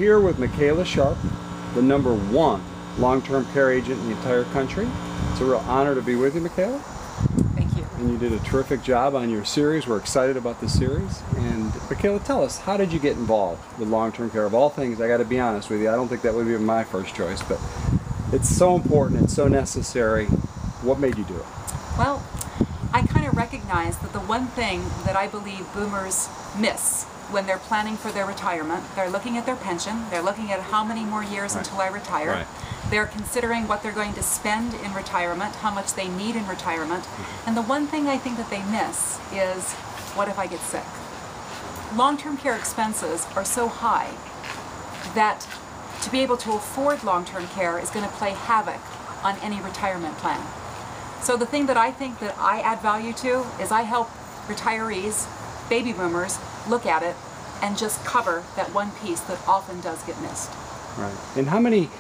Here with Michaela Sharp, the #1 long-term care agent in the entire country. It's a real honor to be with you, Michaela. Thank you. And you did a terrific job on your series. We're excited about this series. And Michaela, tell us, how did you get involved with long-term care? Of all things, I got to be honest with you, I don't think that would be my first choice, but it's so important, it's so necessary. What made you do it? Well, I kind of recognize that the one thing that I believe boomers miss when they're planning for their retirement, they're looking at their pension, they're looking at how many more years until I retire, they're considering what they're going to spend in retirement, how much they need in retirement, and the one thing I think that they miss is, what if I get sick? Long-term care expenses are so high that to be able to afford long-term care is going to play havoc on any retirement plan. So the thing that I think that I add value to is I help retirees, baby boomers, look at it and just cover that one piece that often does get missed. Right. And how many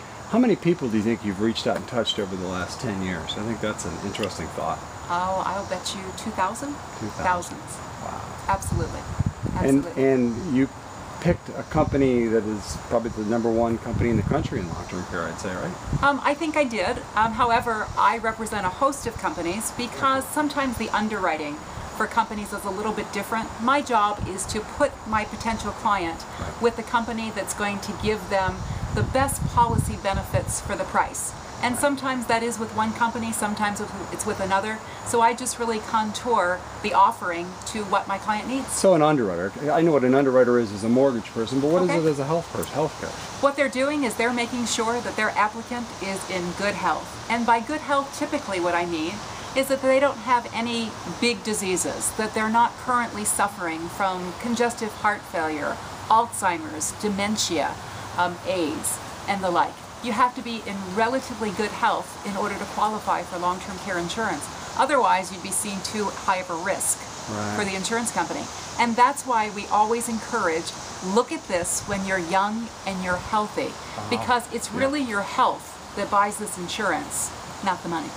people do you think you've reached out and touched over the last 10 years? I think that's an interesting thought. Oh, I'll bet you 2,000? 2,000. Thousands. Wow. Absolutely. Absolutely. And you picked a company that is probably the #1 company in the country in long-term care, I'd say, right? I think I did. However, I represent a host of companies because sometimes the underwriting for companies is a little bit different. My job is to put my potential client with the company that's going to give them the best policy benefits for the price. And sometimes that is with one company, sometimes it's with another. So I just really contour the offering to what my client needs. So an underwriter, I know what an underwriter is as a mortgage person, but what is it as a healthcare? What they're doing is they're making sure that their applicant is in good health. And by good health, typically what I mean is that they don't have any big diseases, that they're not currently suffering from congestive heart failure, Alzheimer's, dementia, AIDS, and the like. You have to be in relatively good health in order to qualify for long-term care insurance. Otherwise, you'd be seen too high of a risk for the insurance company. And that's why we always encourage, look at this when you're young and you're healthy, because it's really your health that buys this insurance, not the money.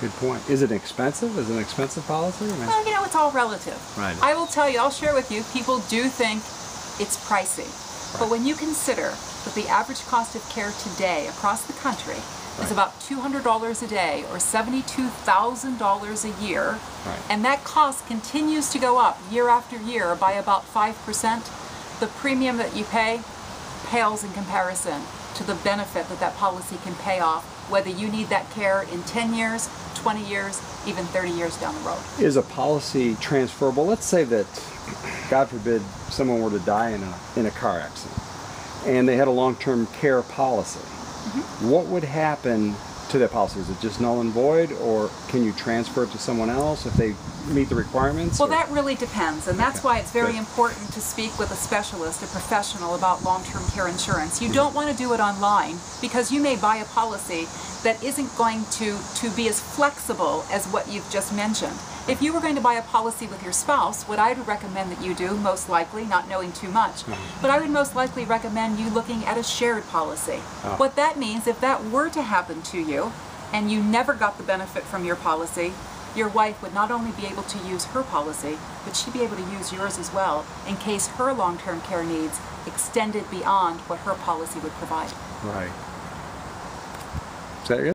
Good point. Is it expensive? Is it an expensive policy? Well, you know, it's all relative. Right. I will tell you, I'll share with you, people do think it's pricey. But when you consider that the average cost of care today across the country is about $200 a day or $72,000 a year, and that cost continues to go up year after year by about 5%, the premium that you pay pales in comparison to the benefit that that policy can pay off, whether you need that care in 10 years, 20 years, even 30 years down the road. Is a policy transferable? Let's say that, God forbid, someone were to die in a car accident and they had a long-term care policy. What would happen to that policy? Is it just null and void, or can you transfer it to someone else if they meet the requirements? Well, that really depends, and that's why it's very important to speak with a specialist, a professional about long-term care insurance. You don't want to do it online because you may buy a policy that isn't going to be as flexible as what you've just mentioned. If you were going to buy a policy with your spouse, what I would recommend that you do, most likely, not knowing too much, but I would most likely recommend you looking at a shared policy. What that means, if that were to happen to you, and you never got the benefit from your policy, your wife would not only be able to use her policy, but she'd be able to use yours as well, in case her long-term care needs extended beyond what her policy would provide. Right. Is that it?